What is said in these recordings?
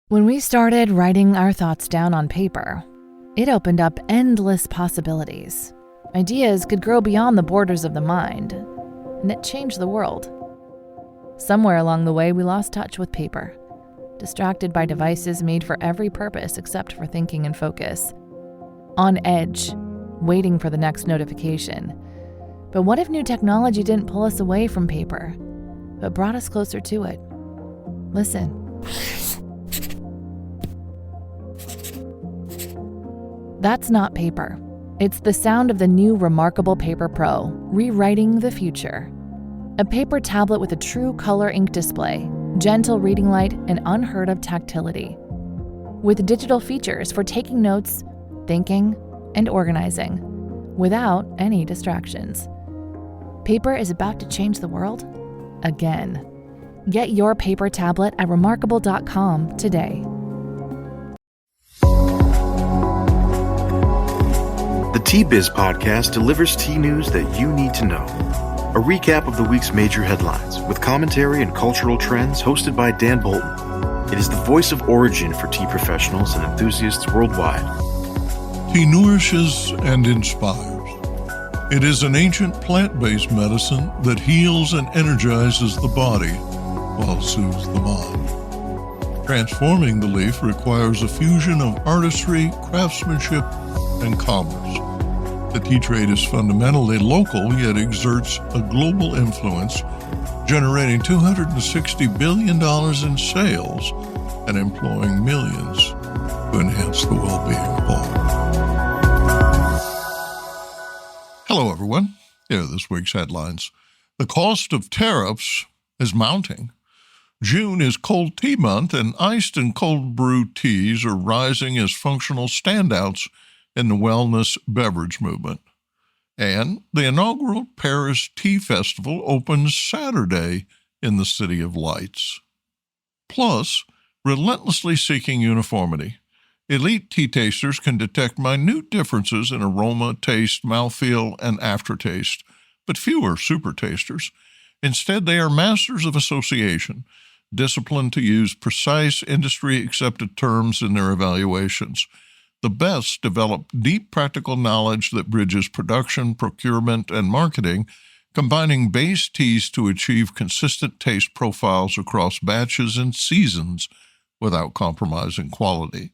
When we started writing our thoughts down on paper, it opened up endless possibilities. Ideas could grow beyond the borders of the mind, and it changed the world. Somewhere along the way, we lost touch with paper, distracted by devices made for every purpose except for thinking and focus. On edge, waiting for the next notification. But what if new technology didn't pull us away from paper, but brought us closer to it? Listen. That's not paper. It's the sound of the new Remarkable Paper Pro, rewriting the future. A paper tablet with a true color ink display, gentle reading light, and unheard of tactility. With digital features for taking notes, thinking, and organizing, without any distractions. Paper is about to change the world again. Get your paper tablet at remarkable.com today. The Tea Biz podcast delivers tea news that you need to know. A recap of the week's major headlines with commentary and cultural trends hosted by Dan Bolton. It is the voice of origin for tea professionals and enthusiasts worldwide. Tea nourishes and inspires. It is an ancient plant-based medicine that heals and energizes the body while soothes the mind. Transforming the leaf requires a fusion of artistry, craftsmanship, and commerce. The tea trade is fundamentally local, yet exerts a global influence, generating $260 billion in sales and employing millions to enhance the well-being of all. Hello, everyone. Here are this week's headlines. The cost of tariffs is mounting. June is cold tea month, and iced and cold brewed teas are rising as functional standouts in the wellness beverage movement. And the inaugural Paris Tea Festival opens Saturday in the City of Lights. Plus, relentlessly seeking uniformity. Elite tea tasters can detect minute differences in aroma, taste, mouthfeel, and aftertaste, but fewer supertasters. Instead, they are masters of association, disciplined to use precise industry-accepted terms in their evaluations. The best develop deep practical knowledge that bridges production, procurement, and marketing, combining base teas to achieve consistent taste profiles across batches and seasons without compromising quality.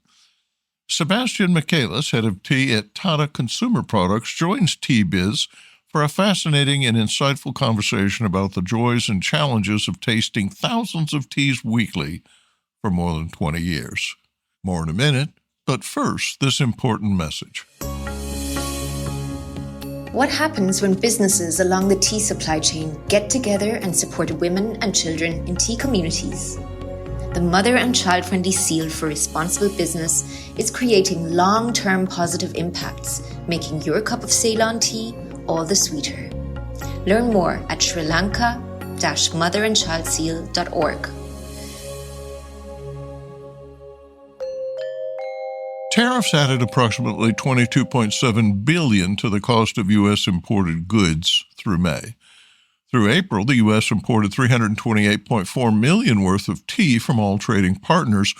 Sebastian Michaelis, head of tea at Tata Consumer Products, joins Tea Biz for a fascinating and insightful conversation about the joys and challenges of tasting thousands of teas weekly for more than 20 years. More in a minute. But first, this important message. What happens when businesses along the tea supply chain get together and support women and children in tea communities? The mother and child-friendly seal for responsible business is creating long-term positive impacts, making your cup of Ceylon tea all the sweeter. Learn more at srilanka-motherandchildseal.org. Tariffs added approximately $22.7 billion to the cost of U.S. imported goods through May. Through April, the U.S. imported $328.4 million worth of tea from all trading partners,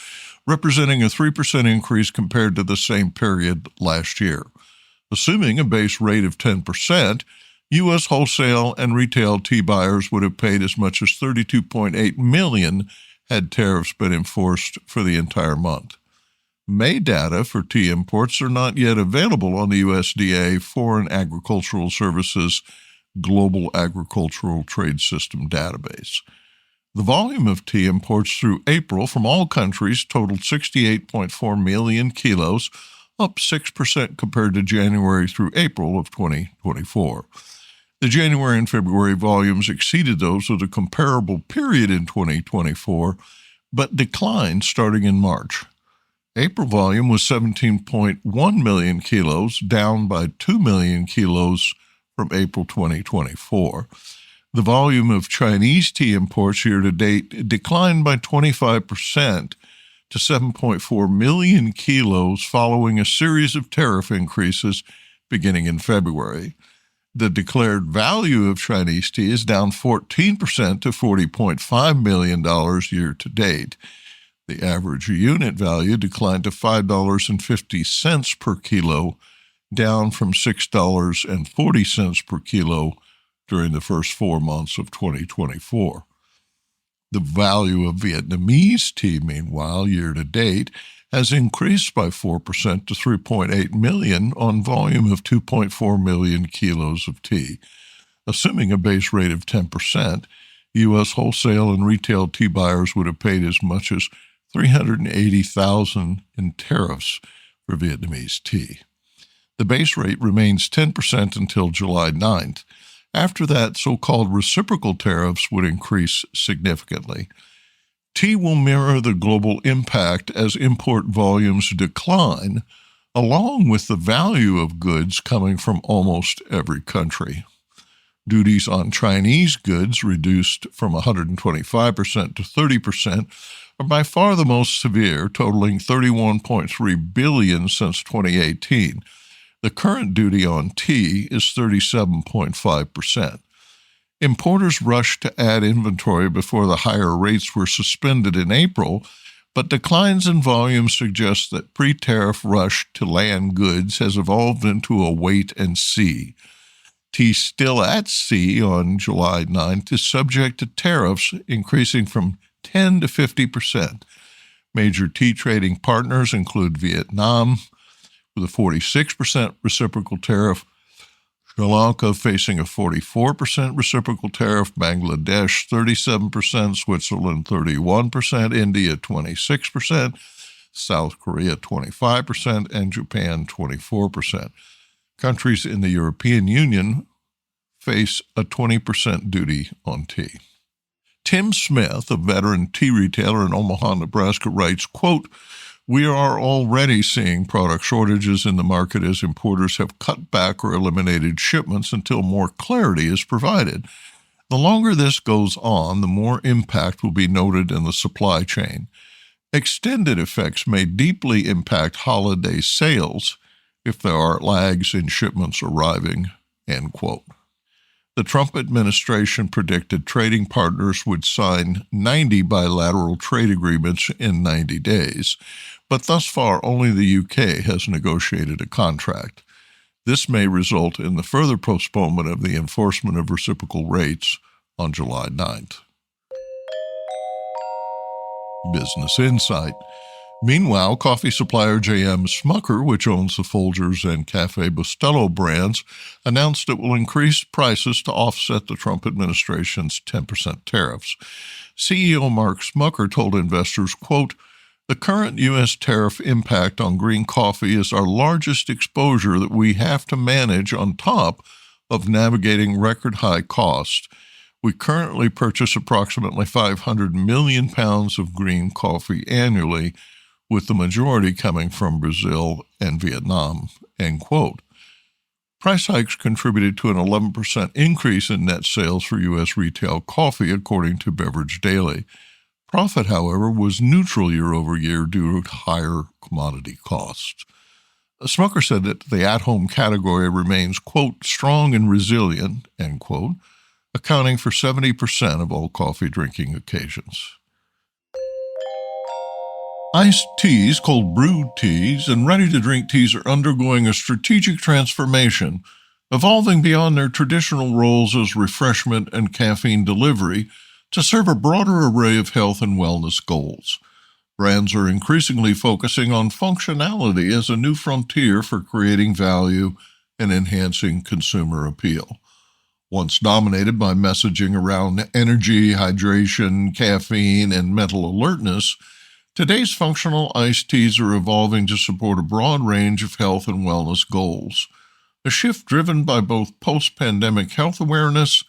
representing a 3% increase compared to the same period last year. Assuming a base rate of 10%, U.S. wholesale and retail tea buyers would have paid as much as $32.8 million had tariffs been enforced for the entire month. May data for tea imports are not yet available on the USDA Foreign Agricultural Services Global Agricultural Trade System database. The volume of tea imports through April from all countries totaled 68.4 million kilos, up 6% compared to January through April of 2024. The January and February volumes exceeded those of the comparable period in 2024, but declined starting in March. April volume was 17.1 million kilos, down by 2 million kilos from April 2024. The volume of Chinese tea imports year to date declined by 25% to 7.4 million kilos following a series of tariff increases beginning in February. The declared value of Chinese tea is down 14% to $40.5 million year to date. The average unit value declined to $5.50 per kilo, down from $6.40 per kilo during the first 4 months of 2024. The value of Vietnamese tea, meanwhile, year to date, has increased by 4% to $3.8 million on volume of 2.4 million kilos of tea. Assuming a base rate of 10%, U.S. wholesale and retail tea buyers would have paid as much as $380,000 in tariffs for Vietnamese tea. The base rate remains 10% until July 9th. After that, so-called reciprocal tariffs would increase significantly. Tea will mirror the global impact as import volumes decline, along with the value of goods coming from almost every country. Duties on Chinese goods, reduced from 125% to 30%, are by far the most severe, totaling $31.3 billion since 2018. The current duty on tea is 37.5%. Importers rushed to add inventory before the higher rates were suspended in April, but declines in volume suggest that pre-tariff rush to land goods has evolved into a wait and see. Tea still at sea on July 9th is subject to tariffs increasing from 10 to 50%. Major tea trading partners include Vietnam, with a 46% reciprocal tariff, Sri Lanka facing a 44% reciprocal tariff, Bangladesh 37%, Switzerland 31%, India 26%, South Korea 25%, and Japan 24%. Countries in the European Union face a 20% duty on tea. Tim Smith, a veteran tea retailer in Omaha, Nebraska, writes, quote, "We are already seeing product shortages in the market as importers have cut back or eliminated shipments until more clarity is provided. The longer this goes on, the more impact will be noted in the supply chain. Extended effects may deeply impact holiday sales if there are lags in shipments arriving," end quote. The Trump administration predicted trading partners would sign 90 bilateral trade agreements in 90 days, but thus far only the UK has negotiated a contract. This may result in the further postponement of the enforcement of reciprocal rates on July 9th. Business Insight. Meanwhile, coffee supplier NEWSMAKER, which owns the Folgers and Café Bustelo brands, announced it will increase prices to offset the Trump administration's 10% tariffs. CEO Mark Smucker told investors, quote, "The current U.S. tariff impact on green coffee is our largest exposure that we have to manage on top of navigating record-high costs. We currently purchase approximately 500 million pounds of green coffee annually, with the majority coming from Brazil and Vietnam," end quote. Price hikes contributed to an 11% increase in net sales for U.S. retail coffee, according to Beverage Daily. Profit, however, was neutral year over year due to higher commodity costs. Smucker said that the at-home category remains, quote, "strong and resilient," end quote, accounting for 70% of all coffee drinking occasions. Iced teas, cold-brewed teas, and ready-to-drink teas are undergoing a strategic transformation, evolving beyond their traditional roles as refreshment and caffeine delivery to serve a broader array of health and wellness goals. Brands are increasingly focusing on functionality as a new frontier for creating value and enhancing consumer appeal. Once dominated by messaging around energy, hydration, caffeine, and mental alertness, today's functional iced teas are evolving to support a broad range of health and wellness goals, a shift driven by both post-pandemic health awareness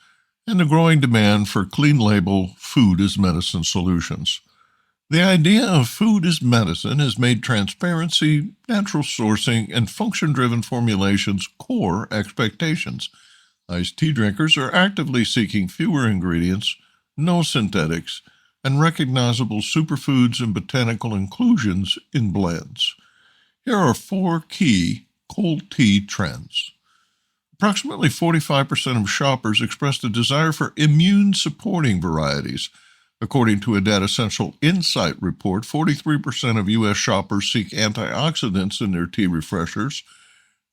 and the growing demand for clean-label food as medicine solutions. The idea of food as medicine has made transparency, natural sourcing, and function-driven formulations core expectations. Iced tea drinkers are actively seeking fewer ingredients, no synthetics, and recognizable superfoods and botanical inclusions in blends. Here are 4 key cold tea trends. Approximately 45% of shoppers expressed a desire for immune-supporting varieties, According to a Data Central Insight report, 43% of U.S. shoppers seek antioxidants in their tea refreshers,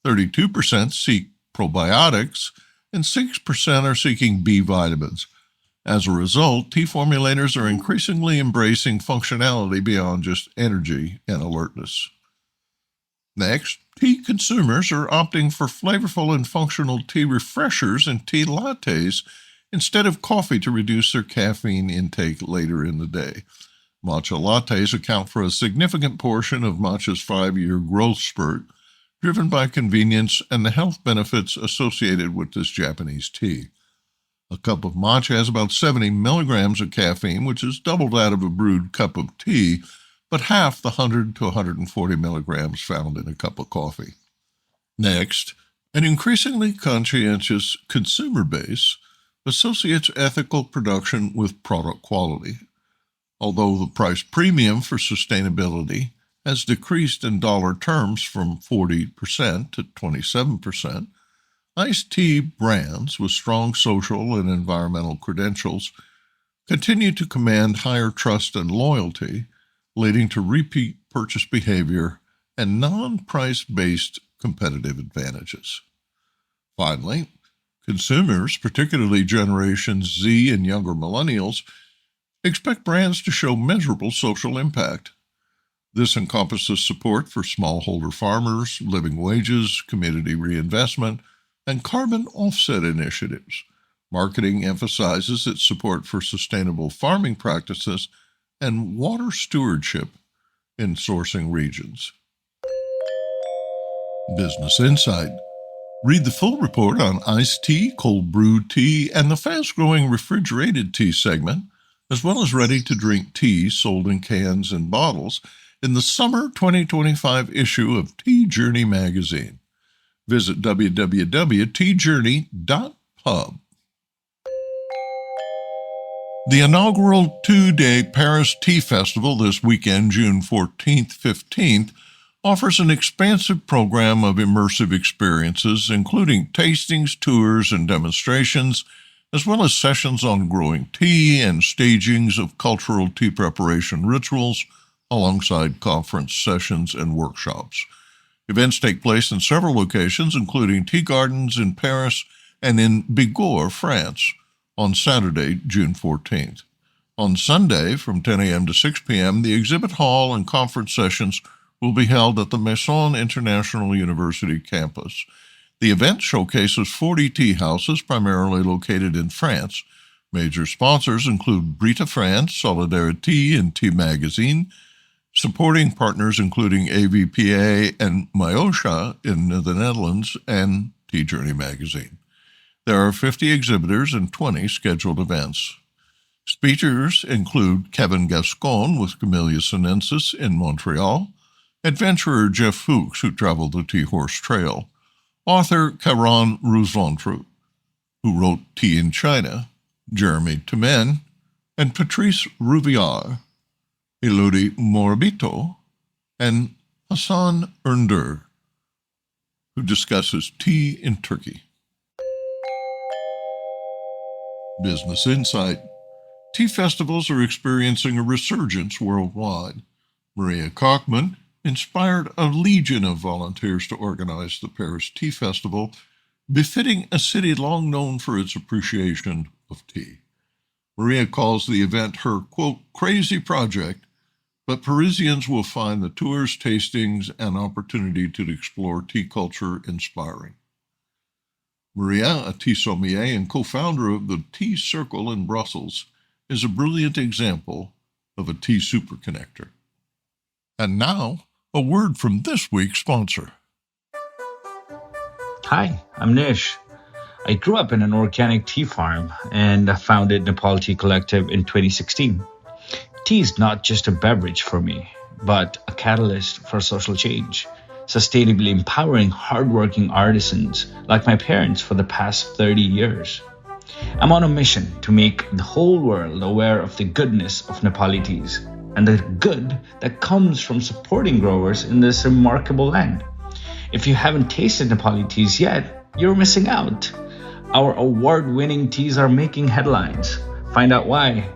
32% seek probiotics, and 6% are seeking B vitamins. As a result, tea formulators are increasingly embracing functionality beyond just energy and alertness. Next, tea consumers are opting for flavorful and functional tea refreshers and tea lattes instead of coffee to reduce their caffeine intake later in the day. Matcha lattes account for a significant portion of matcha's 5-year growth spurt, driven by convenience and the health benefits associated with this Japanese tea. A cup of matcha has about 70 milligrams of caffeine, which is double that of a brewed cup of tea, but half the 100 to 140 milligrams found in a cup of coffee. Next, an increasingly conscientious consumer base associates ethical production with product quality. Although the price premium for sustainability has decreased in dollar terms from 40% to 27%, iced tea brands with strong social and environmental credentials continue to command higher trust and loyalty, leading to repeat purchase behavior and non-price-based competitive advantages. Finally, consumers, particularly Generation Z and younger millennials, expect brands to show measurable social impact. This encompasses support for smallholder farmers, living wages, community reinvestment, and carbon offset initiatives. Marketing emphasizes its support for sustainable farming practices and water stewardship in sourcing regions. Business Insight. Read the full report on iced tea, cold-brewed tea, and the fast-growing refrigerated tea segment, as well as ready-to-drink tea sold in cans and bottles, in the summer 2025 issue of Tea Journey magazine. Visit www.teajourney.pub. The inaugural 2-day Paris Tea Festival this weekend, June 14th, 15th, offers an expansive program of immersive experiences, including tastings, tours, and demonstrations, as well as sessions on growing tea and stagings of cultural tea preparation rituals, alongside conference sessions and workshops. Events take place in several locations, including tea gardens in Paris and in Bigorre, France, on Saturday, June 14th. On Sunday, from 10 a.m. to 6 p.m., the exhibit hall and conference sessions will be held at the Maison International University campus. The event showcases 40 tea houses, primarily located in France. Major sponsors include Brita France, Solidarité, and Tea Magazine. Supporting partners including AVPA and Myosha in the Netherlands and Tea Journey magazine. There are 50 exhibitors and 20 scheduled events. Speakers include Kevin Gascon with Camellia sinensis in Montreal, adventurer Jeff Fuchs, who traveled the Tea Horse Trail, author Caron Rousventre, who wrote Tea in China, Jeremy Temen, and Patrice Rouvière, Elodie Morabito, and Hassan Ernder, who discusses tea in Turkey. Business Insight. Tea festivals are experiencing a resurgence worldwide. Maria Kochman inspired a legion of volunteers to organize the Paris Tea Festival, befitting a city long known for its appreciation of tea. Maria calls the event her, quote, crazy project, but Parisians will find the tours, tastings, and opportunity to explore tea culture inspiring. Maria, a tea sommelier and co-founder of the Tea Circle in Brussels, is a brilliant example of a tea super connector. And now, a word from this week's sponsor. Hi, I'm Nish. I grew up in an organic tea farm and founded Nepal Tea Collective in 2016. Tea is not just a beverage for me, but a catalyst for social change, sustainably empowering hardworking artisans like my parents for the past 30 years. I'm on a mission to make the whole world aware of the goodness of Nepali teas and the good that comes from supporting growers in this remarkable land. If you haven't tasted Nepali teas yet, you're missing out. Our award-winning teas are making headlines. Find out why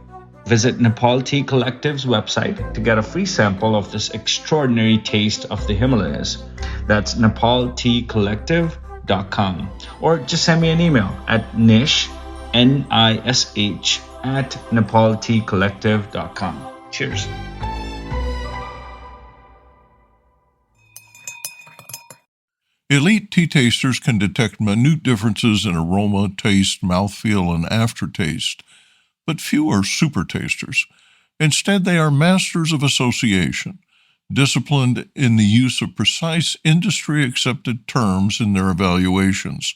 Visit Nepal Tea Collective's website to get a free sample of this extraordinary taste of the Himalayas. That's nepalteacollective.com. Or just send me an email at nish, Nish, at nepalteacollective.com. Cheers. Elite tea tasters can detect minute differences in aroma, taste, mouthfeel, and aftertaste, but few are supertasters. Instead, they are masters of association, disciplined in the use of precise industry-accepted terms in their evaluations.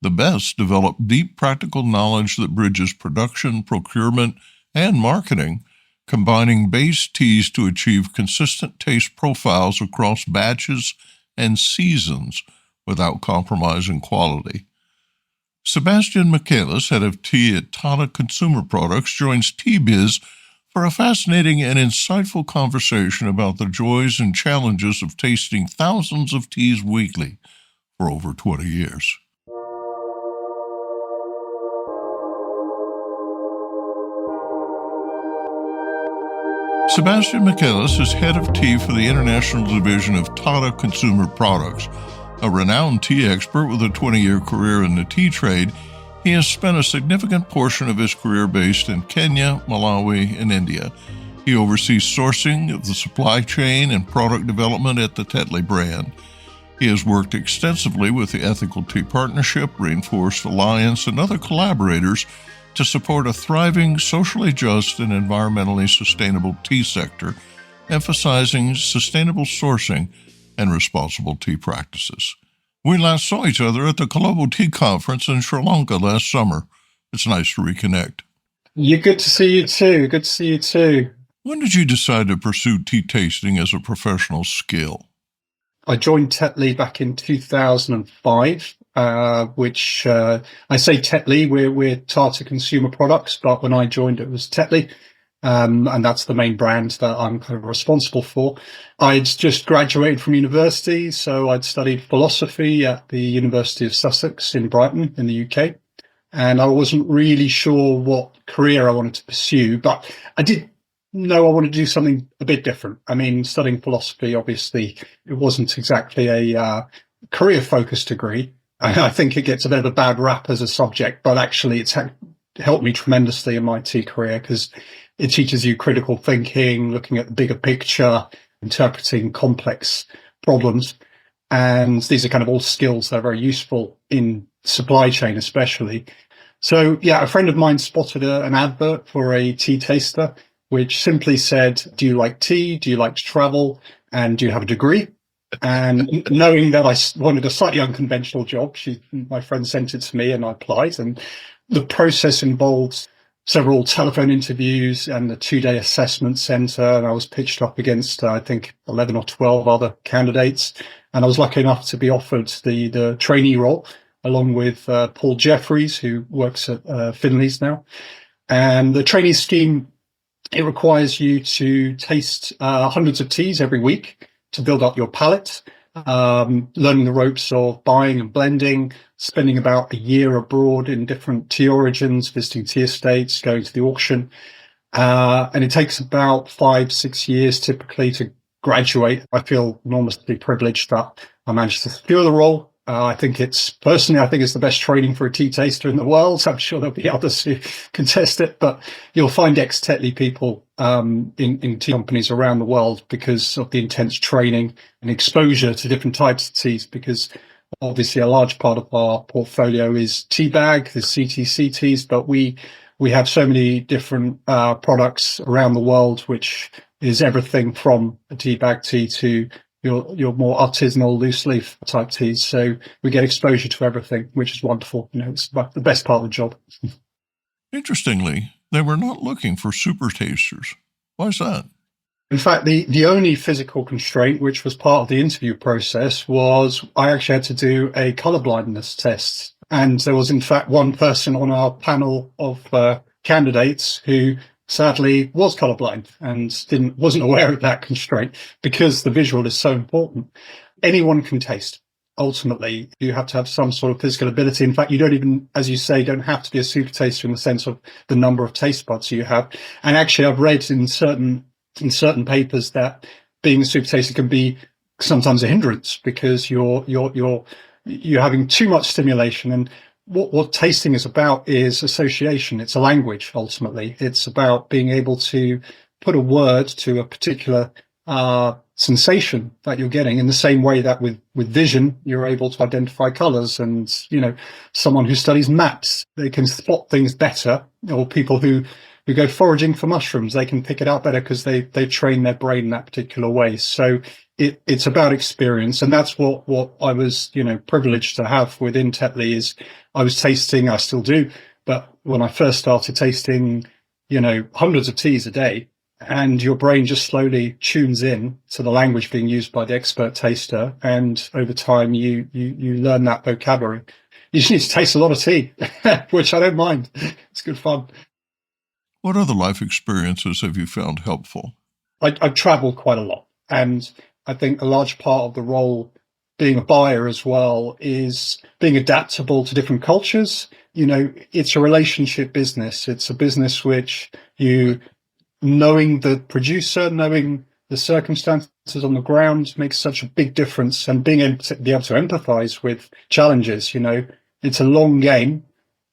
The best develop deep practical knowledge that bridges production, procurement, and marketing, combining base teas to achieve consistent taste profiles across batches and seasons without compromising quality. Sebastian Michaelis, head of tea at Tata Consumer Products, joins Tea Biz for a fascinating and insightful conversation about the joys and challenges of tasting thousands of teas weekly for over 20 years. Sebastian Michaelis is head of tea for the international division of Tata Consumer Products. A renowned tea expert with a 20-year career in the tea trade, he has spent a significant portion of his career based in Kenya, Malawi, and India. He oversees sourcing of the supply chain and product development at the Tetley brand. He has worked extensively with the Ethical Tea Partnership, Rainforest Alliance, and other collaborators to support a thriving, socially just, and environmentally sustainable tea sector, emphasizing sustainable sourcing and responsible tea practices. We last saw each other at the Colombo Tea Conference in Sri Lanka last summer. It's nice to reconnect. Good to see you too. Good to see you too. When did you decide to pursue tea tasting as a professional skill? I joined Tetley back in 2005, which I say Tetley, we're Tata Consumer Products, but when I joined it was Tetley, and that's the main brand that I'm kind of responsible for. I'd just graduated from university, so I'd studied philosophy at the University of Sussex in Brighton in the UK, and I wasn't really sure what career I wanted to pursue, but I did know I wanted to do something a bit different. I mean, studying philosophy, obviously, it wasn't exactly a career-focused degree. I think it gets a bit of a bad rap as a subject, but actually it's helped me tremendously in my tea career because it teaches you critical thinking, looking at the bigger picture, interpreting complex problems. And these are kind of all skills that are very useful in supply chain, especially. So, yeah, a friend of mine spotted an advert for a tea taster, which simply said, do you like tea? Do you like to travel? And do you have a degree? And knowing that I wanted a slightly unconventional job, my friend sent it to me and I applied. And the process involved several telephone interviews and a 2-day assessment center. And I was pitched up against, I think, 11 or 12 other candidates. And I was lucky enough to be offered the trainee role, along with Paul Jeffries, who works at Finley's now. And the trainee scheme, it requires you to taste hundreds of teas every week to build up your palate, learning the ropes of buying and blending, spending about a year abroad in different tea origins, visiting tea estates, going to the auction. And it takes about 5-6 years typically to graduate. I feel enormously privileged that I managed to secure the role. I think it's the best training for a tea taster in the world. I'm sure there'll be others who contest it, but you'll find ex-Tetley people in tea companies around the world because of the intense training and exposure to different types of teas, because obviously a large part of our portfolio is tea bag, the CTC teas, but we have so many different products around the world, which is everything from a tea bag tea to your more artisanal loose leaf type teas. So we get exposure to everything, which is wonderful. It's the best part of the job. Interestingly, they were not looking for super tasters. Why is that? In fact, the only physical constraint, which was part of the interview process, was I actually had to do a color blindness test. And there was, in fact, one person on our panel of candidates who sadly was colorblind and wasn't aware of that constraint because the visual is so important. Anyone can taste. ultimately you have to have some sort of physical ability. In fact, you don't even, as you say, don't have to be a super taster in the sense of the number of taste buds you have. And actually, I've read in certain papers that being a super taster can be sometimes a hindrance because you're having too much stimulation. And what tasting is about is association. It's a language. Ultimately, it's about being able to put a word to a particular sensation that you're getting, in the same way that with vision you're able to identify colors, and someone who studies maps, they can spot things better, or people who go foraging for mushrooms, they can pick it out better because they train their brain that particular way. So it's about experience, and that's what I was privileged to have within Tetley. Is I was tasting, I still do, but when I first started tasting hundreds of teas a day, and your brain just slowly tunes in to the language being used by the expert taster, and over time you learn that vocabulary. You just need to taste a lot of tea, which I don't mind. It's good fun. What other life experiences have you found helpful? I've traveled quite a lot, and I think a large part of the role being a buyer as well is being adaptable to different cultures. It's a relationship business. It's a business which knowing the producer, knowing the circumstances on the ground makes such a big difference, and being able to empathize with challenges. It's a long game.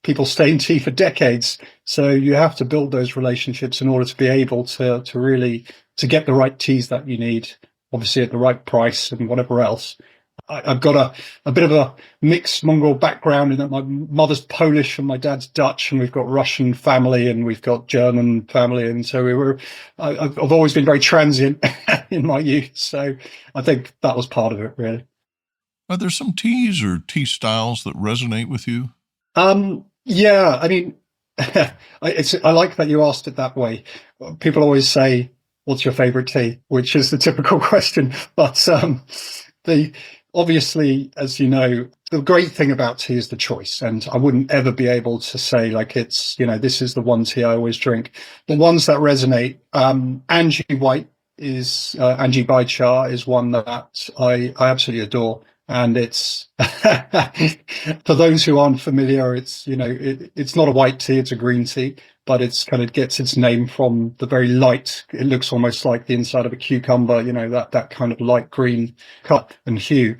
People stay in tea for decades, so you have to build those relationships in order to be able to really get the right teas that you need, obviously at the right price and whatever else. I've got a bit of a mixed mongrel background in that my mother's Polish and my dad's Dutch, and we've got Russian family and we've got German family, and so I've always been very transient in my youth, so I think that was part of it, really. Are there some teas or tea styles that resonate with you? Yeah, I mean, I like that you asked it that way. People always say, "What's your favorite tea?" which is the typical question, but obviously, as you know, the great thing about tea is the choice, and I wouldn't ever be able to say like it's this is the one tea I always drink. The ones that resonate, Angie Baicha is one that I absolutely adore, and it's for those who aren't familiar, it's it's not a white tea, it's a green tea, but it's kind of gets its name from the very light. It looks almost like the inside of a cucumber, that kind of light green cup and hue.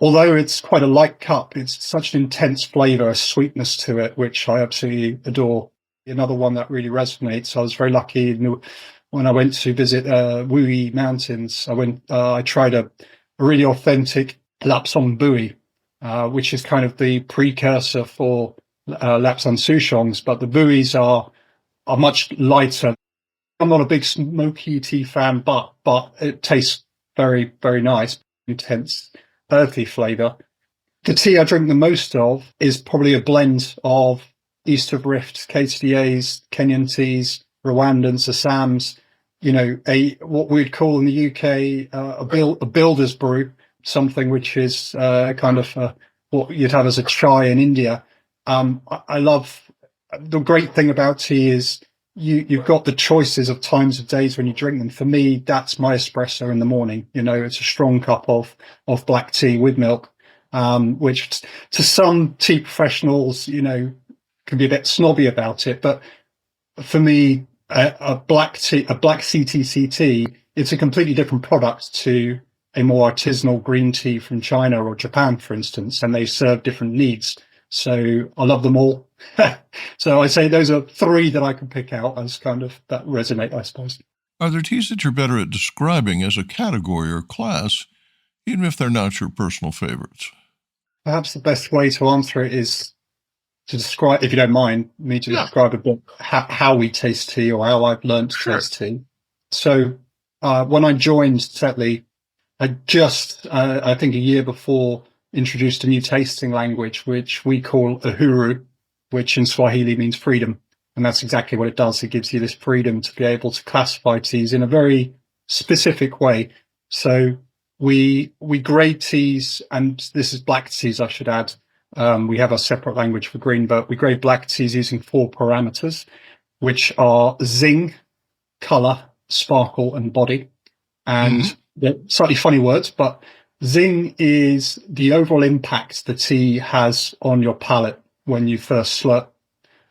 Although it's quite a light cup, it's such an intense flavor, a sweetness to it, which I absolutely adore. Another one that really resonates. I was very lucky when I went to visit Moveme Mountains. I tried a really authentic Lapsang Bui, which is kind of the precursor for Lapsang Souchongs, but the buoys are much lighter. I'm not a big smoky tea fan, but it tastes very, very nice, intense, earthy flavor. The tea I drink the most of is probably a blend of East of Rift, KTDAs, Kenyan teas, Rwandans, Assams, what we'd call in the UK a builder's brew, something which is kind of what you'd have as a chai in India. I love the great thing about tea is you've got the choices of times of days when you drink them. For me, that's my espresso in the morning. It's a strong cup of black tea with milk, which to some tea professionals, can be a bit snobby about it. But for me, a black CTC tea, it's a completely different product to a more artisanal green tea from China or Japan, for instance, and they serve different needs. So I love them all. So I say those are three that I can pick out as kind of that resonate, I suppose. Are there teas that you're better at describing as a category or class, even if they're not your personal favorites? Perhaps the best way to answer it is to describe, if you don't mind me to describe a bit how we taste tea, or how I've learned to taste tea. So when I joined Tetley, I just, I think a year before, introduced a new tasting language, which we call uhuru, which in Swahili means freedom. And that's exactly what it does. It gives you this freedom to be able to classify teas in a very specific way. So we grade teas, and this is black teas, I should add. We have a separate language for green, but we grade black teas using 4 parameters, which are zing, color, sparkle, and body. And they're slightly funny words, but Zing is the overall impact the tea has on your palate when you first slurp,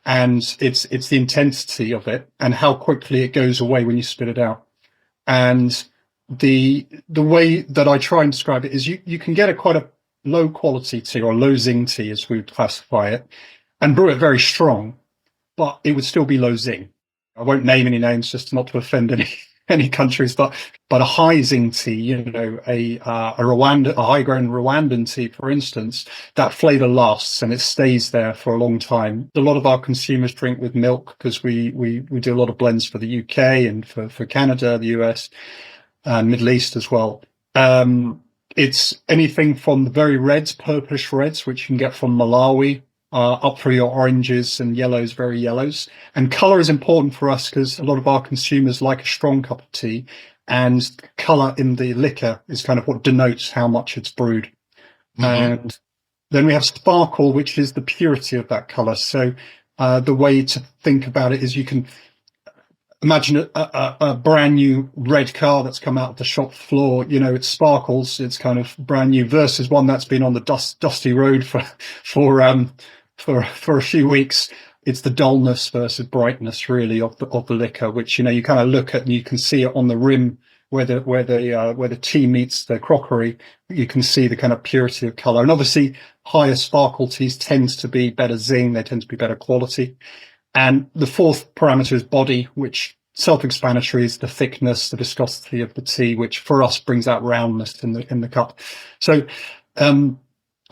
and it's the intensity of it and how quickly it goes away when you spit it out. And the way that I try and describe it is you can get quite a low quality tea, or low zing tea as we would classify it, and brew it very strong, but it would still be low zing. I won't name any names just not to offend any countries, but a high zing tea, a high grown Rwandan tea, for instance, that flavor lasts and it stays there for a long time. A lot of our consumers drink with milk because we do a lot of blends for the UK and for Canada, the US, and Middle East as well. It's anything from the very reds, purplish reds, which you can get from Malawi, up through your oranges and yellows, very yellows. And color is important for us because a lot of our consumers like a strong cup of tea, and color in the liquor is kind of what denotes how much it's brewed. Mm-hmm. And then we have sparkle, which is the purity of that color. So the way to think about it is you can imagine a brand new red car that's come out of the shop floor. It sparkles, it's kind of brand new, versus one that's been on the dusty road for a few weeks. It's the dullness versus brightness, really, of the liquor, which you kind of look at and you can see it on the rim where the tea meets the crockery. You can see the kind of purity of color, and obviously higher sparkle teas tends to be better zing. They tend to be better quality. And the fourth parameter is body, which self-explanatory is the thickness, the viscosity of the tea, which for us brings out roundness in the cup. So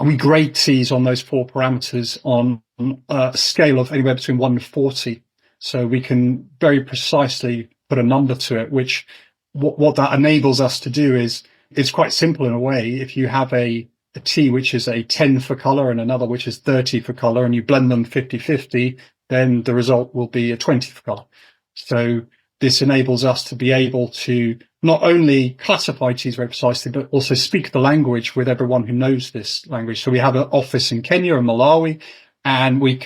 we grade teas on those four parameters on a scale of anywhere between 1 to 40. So we can very precisely put a number to it, which what that enables us to do is, it's quite simple in a way. If you have a tea which is a 10 for color and another which is 30 for color, and you blend them 50-50, then the result will be a 20 for color. So this enables us to be able to not only classify teas very precisely, but also speak the language with everyone who knows this language. So we have an office in Kenya and Malawi, and we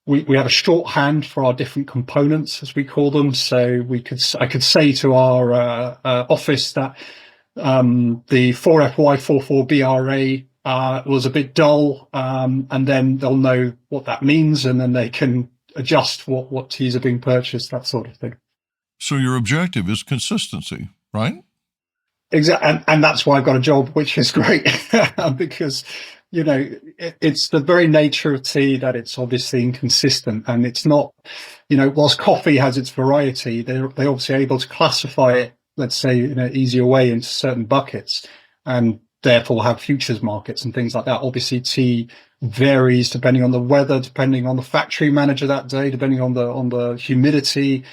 have a shorthand for our different components, as we call them. So I could say to our office that the 4FY44BRA was a bit dull, and then they'll know what that means, and then they can adjust what teas are being purchased, that sort of thing. So your objective is consistency, right? Exactly, and that's why I've got a job, which is great, because it's the very nature of tea that it's obviously inconsistent, and it's not, whilst coffee has its variety, they're obviously able to classify it, let's say, in an easier way into certain buckets, and therefore have futures markets and things like that. Obviously, tea varies depending on the weather, depending on the factory manager that day, depending on the humidity.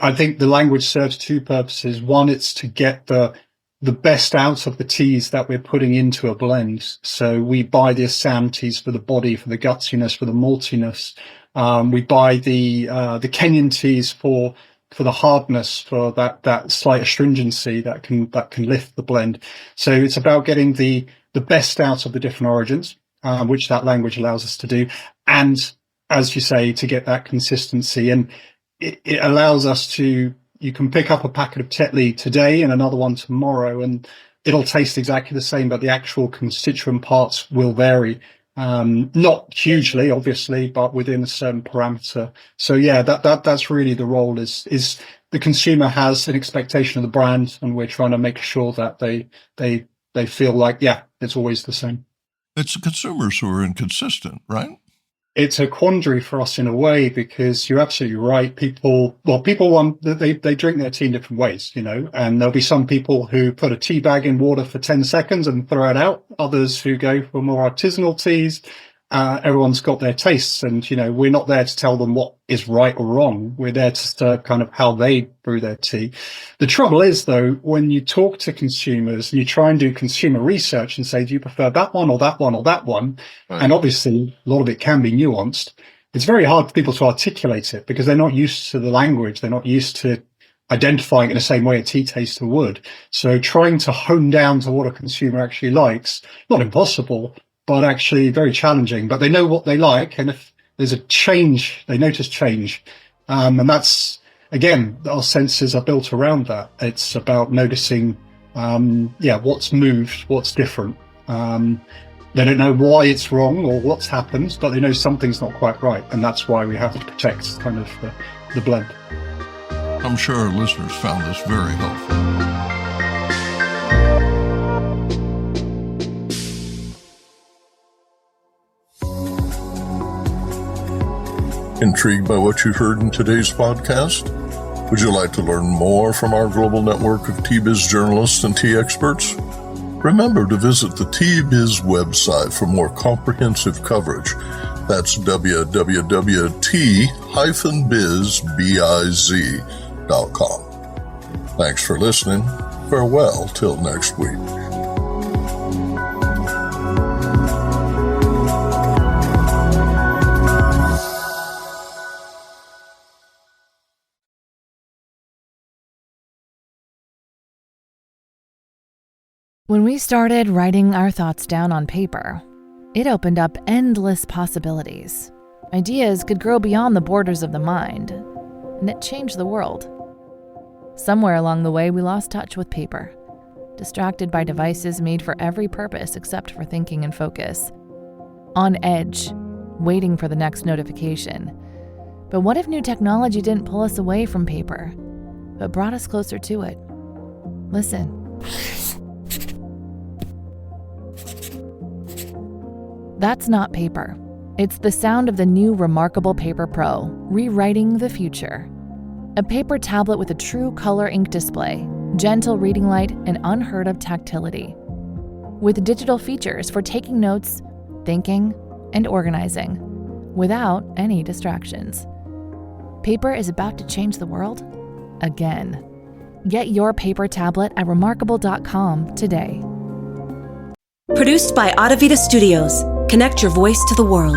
I think the language serves two purposes. One, it's to get the best out of the teas that we're putting into a blend. So we buy the Assam teas for the body, for the gutsiness, for the maltiness. We buy the Kenyan teas for the hardness, for that slight astringency that can lift the blend. So it's about getting the best out of the different origins, which that language allows us to do. And as you say, to get that consistency. And it allows us to, you can pick up a packet of Tetley today and another one tomorrow, and it'll taste exactly the same, but the actual constituent parts will vary. Not hugely, obviously, but within a certain parameter. So yeah, that's really the role, is the consumer has an expectation of the brand, and we're trying to make sure that they feel like, yeah, it's always the same. It's the consumers who are inconsistent, right? It's a quandary for us in a way, because you're absolutely right. People want, they drink their tea in different ways, and there'll be some people who put a tea bag in water for 10 seconds and throw it out. Others who go for more artisanal teas. Everyone's got their tastes, and, we're not there to tell them what is right or wrong. We're there to serve kind of how they brew their tea. The trouble is, though, when you talk to consumers and you try and do consumer research and say, do you prefer that one or that one or that one? Right. And obviously a lot of it can be nuanced. It's very hard for people to articulate it because they're not used to the language. They're not used to identifying it in the same way a tea taster would. So trying to hone down to what a consumer actually likes, not impossible, but actually very challenging. But they know what they like, and if there's a change, they notice change. And that's, again, our senses are built around that. It's about noticing What's moved, what's different. They don't know why it's wrong or what's happened, but they know something's not quite right, and that's why we have to protect kind of the blend. I'm sure our listeners found this very helpful. Intrigued by what you heard in today's podcast? Would you like to learn more from our global network of Tea Biz journalists and tea experts? Remember to visit the Tea Biz website for more comprehensive coverage. That's www.tea-biz.com. Thanks for listening. Farewell till next week. When we started writing our thoughts down on paper, it opened up endless possibilities. Ideas could grow beyond the borders of the mind, and it changed the world. Somewhere along the way, we lost touch with paper, distracted by devices made for every purpose except for thinking and focus. On edge, waiting for the next notification. But what if new technology didn't pull us away from paper, but brought us closer to it? Listen. That's not paper. It's the sound of the new Remarkable Paper Pro, rewriting the future. A paper tablet with a true color ink display, gentle reading light, and unheard of tactility. With digital features for taking notes, thinking, and organizing, without any distractions. Paper is about to change the world again. Get your paper tablet at remarkable.com today. Produced by Audavita Studios. Connect your voice to the world.